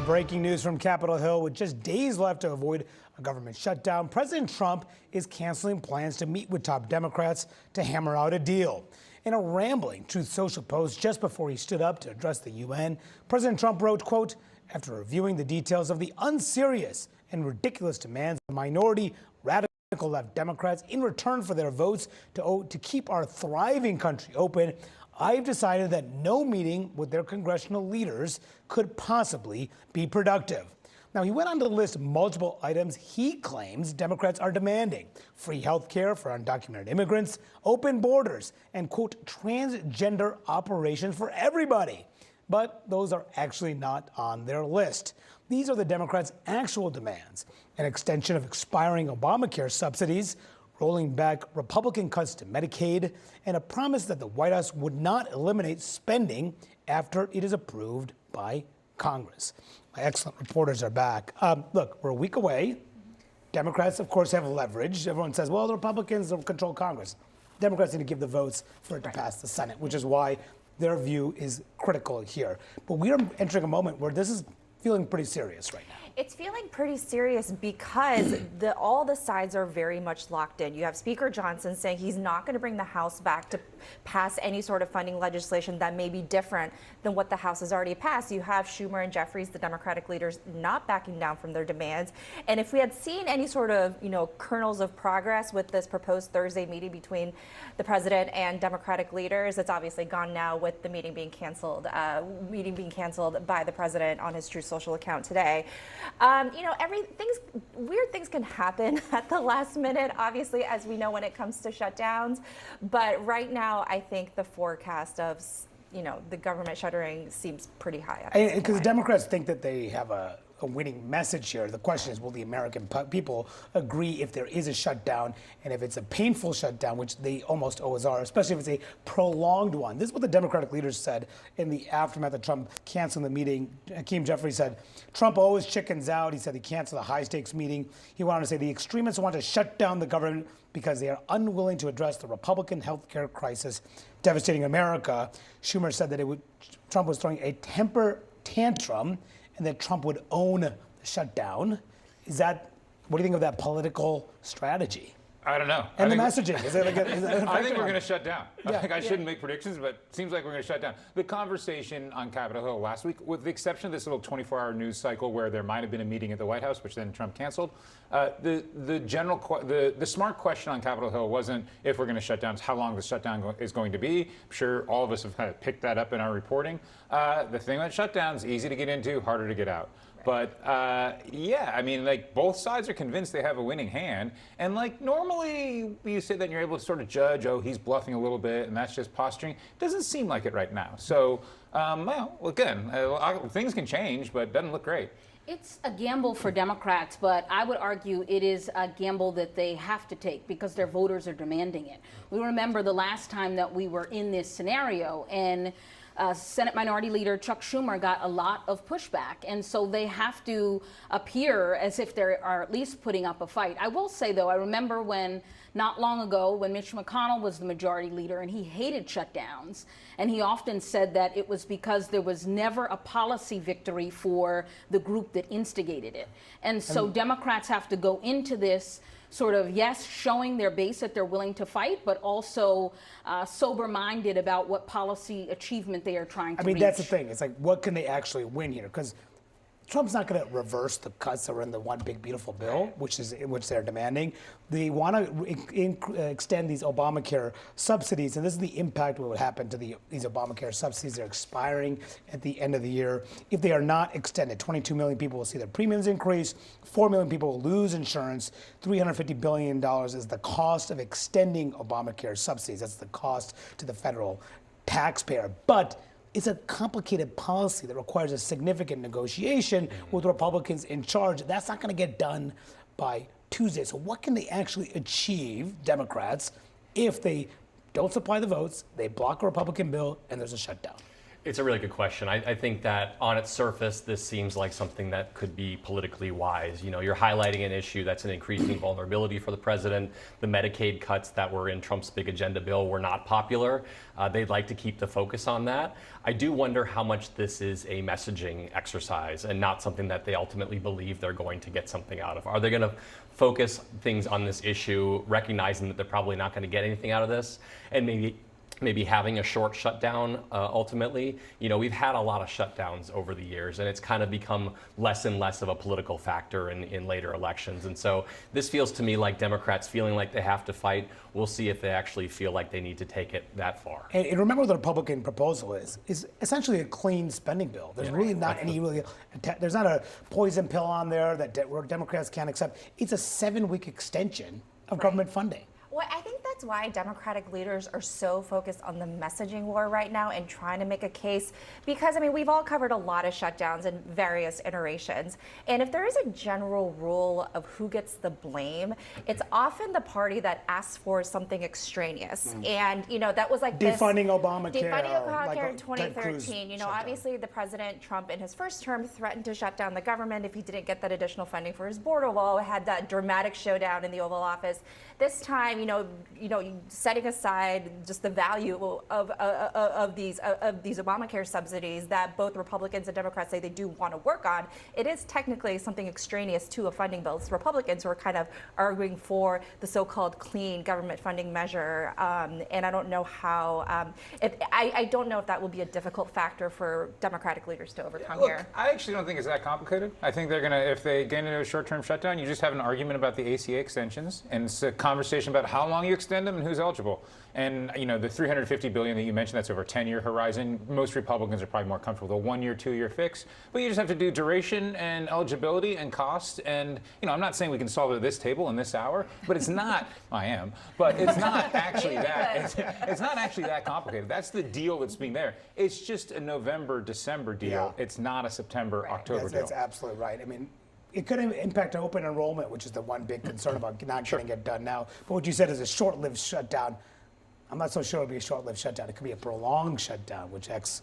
Breaking news from Capitol Hill. With just days left to avoid a government shutdown, President Trump is canceling plans to meet with top Democrats to hammer out a deal. In a rambling Truth Social post just before he stood up to address the UN, President Trump wrote, quote, "After reviewing the details of the unserious and ridiculous demands of minority radical left Democrats in return for their votes to keep our thriving country open, I've decided that no meeting with their congressional leaders could possibly be productive." Now, he went on to list multiple items he claims Democrats are demanding: free health care for undocumented immigrants, open borders, and, quote, transgender operations for everybody. But those are actually not on their list. These are the Democrats' actual demands: an extension of expiring Obamacare subsidies, rolling back Republican cuts to Medicaid, and a promise that the White House would not eliminate spending after it is approved by Congress. My excellent reporters are back. Look, we're a week away. Democrats, of course, have leverage. Everyone says, well, the Republicans will control Congress. Democrats need to give the votes for it to pass the Senate, which is why their view is critical here. But we are entering a moment where this is feeling pretty serious right now. It's feeling pretty serious because all the sides are very much locked in. You have Speaker Johnson saying he's not going to bring the House back to pass any sort of funding legislation that may be different than what the House has already passed. You have Schumer and Jeffries, the Democratic leaders, not backing down from their demands. And if we had seen any sort of, kernels of progress with this proposed Thursday meeting between the president and Democratic leaders, it's obviously gone now with the meeting being canceled by the president on his Truth Social account today. Weird things can happen at the last minute, obviously, as we know when it comes to shutdowns. But right now, I think the forecast of, the government shuttering seems pretty high. Because the Democrats think that they have a winning message here. The question is, will the American people agree if there is a shutdown, and if it's a painful shutdown, which they almost always are, especially if it's a prolonged one. This is what the Democratic leaders said in the aftermath of Trump canceling the meeting. Hakeem Jeffries said, Trump always chickens out. He said he canceled a high-stakes meeting. He went on to say the extremists want to shut down the government because they are unwilling to address the Republican health care crisis devastating America. Schumer said that Trump was throwing a temper tantrum and that Trump would own the shutdown. What do you think of that political strategy? I don't know. And the messaging. Is it like I think we're going to shut down. Yeah. I shouldn't make predictions, but it seems like we're going to shut down. The conversation on Capitol Hill last week, with the exception of this little 24-hour news cycle where there might have been a meeting at the White House, which then Trump canceled, the smart question on Capitol Hill wasn't if we're going to shut down, it's how long the shutdown is going to be. I'm sure all of us have kind of picked that up in our reporting. The thing about shutdowns, easy to get into, harder to get out. But both sides are convinced they have a winning hand. And normally you say that and you're able to sort of judge, oh, he's bluffing a little bit and that's just posturing. Doesn't seem like it right now. So, again, things can change, but it doesn't look great. It's a gamble for Democrats, but I would argue it is a gamble that they have to take because their voters are demanding it. We remember the last time that we were in this scenario, and Senate Minority Leader Chuck Schumer got a lot of pushback, and so they have to appear as if they are at least putting up a fight. I will say, though, I remember not long ago when Mitch McConnell was the majority leader and he hated shutdowns, and he often said that it was because there was never a policy victory for the group that instigated it. And so Democrats have to go into this sort of, yes, showing their base that they're willing to fight, but also sober-minded about what policy achievement they are trying to reach. That's the thing. It's like, what can they actually win here? Because Trump's not going to reverse the cuts that were in the one big beautiful bill, which they're demanding. They want to extend these Obamacare subsidies, and this is the impact of what would happen to these Obamacare subsidies. They're expiring at the end of the year. If they are not extended, 22 million people will see their premiums increase, 4 million people will lose insurance, $350 billion is the cost of extending Obamacare subsidies. That's the cost to the federal taxpayer. But it's a complicated policy that requires a significant negotiation with Republicans in charge. That's not going to get done by Tuesday. So what can they actually achieve, Democrats, if they don't supply the votes, they block a Republican bill, and there's a shutdown? It's a really good question. I think that on its surface, this seems like something that could be politically wise. You know, you're highlighting an issue that's an increasing vulnerability for the president. The Medicaid cuts that were in Trump's big agenda bill were not popular. They'd like to keep the focus on that. I do wonder how much this is a messaging exercise and not something that they ultimately believe they're going to get something out of. Are they going to focus things on this issue, recognizing that they're probably not going to get anything out of this, and maybe having a short shutdown ultimately? You know, we've had a lot of shutdowns over the years, and it's kind of become less and less of a political factor in later elections. And so this feels to me like Democrats feeling like they have to fight. We'll see if they actually feel like they need to take it that far. And remember what the Republican proposal is essentially a clean spending bill. There's really not there's not a poison pill on there that Democrats can't accept. It's a 7-week extension of government funding. Well, I think that's why Democratic leaders are so focused on the messaging war right now and trying to make a case, because, I mean, we've all covered a lot of shutdowns in various iterations. And if there is a general rule of who gets the blame, it's often the party that asks for something extraneous. And, you know, that was like defunding Obamacare. Defunding Obamacare like in 2013. You know, obviously the President Trump in his first term threatened to shut down the government if he didn't get that additional funding for his border wall. Had that dramatic showdown in the Oval Office. This time, you know, setting aside just the value of these Obamacare subsidies that both Republicans and Democrats say they do want to work on, it is technically something extraneous to a funding bill. It's Republicans who are kind of arguing for the so-called clean government funding measure, and I don't know how. I don't know if that will be a difficult factor for Democratic leaders to overcome here. I actually don't think it's that complicated. I think they're gonna, if they get into a short-term shutdown, you just have an argument about the ACA extensions, and it's a conversation about how long you extend them and who's eligible. And, you know, the $350 billion that you mentioned, that's over a 10-year horizon. Most Republicans are probably more comfortable with a 1-year, 2-year fix. But you just have to do duration and eligibility and cost. And, you know, I'm not saying we can solve it at this table in this hour, but it's not. I am, but it's not actually that. It's not actually that complicated. That's the deal that's being there. It's just a November, December deal. Yeah. It's not a September, October deal. That's absolutely right. I mean, it could impact open enrollment, which is the one big concern about not getting it done now. But what you said is a short-lived shutdown. I'm not so sure it'll be a short-lived shutdown. It could be a prolonged shutdown, which, as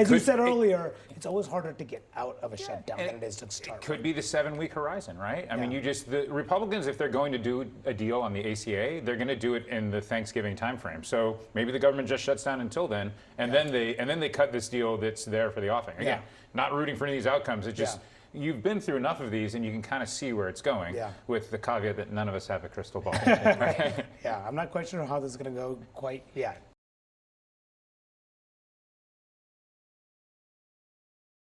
you said earlier, it's always harder to get out of a shutdown than it is to start. It could be the 7-week horizon, right? I mean, the Republicans, if they're going to do a deal on the ACA, they're going to do it in the Thanksgiving timeframe. So maybe the government just shuts down until then, and then they cut this deal that's there for the offing. Again, not rooting for any of these outcomes. It just you've been through enough of these, and you can kind of see where it's going, with the caveat that none of us have a crystal ball. Yeah, I'm not quite sure how this is going to go quite yet.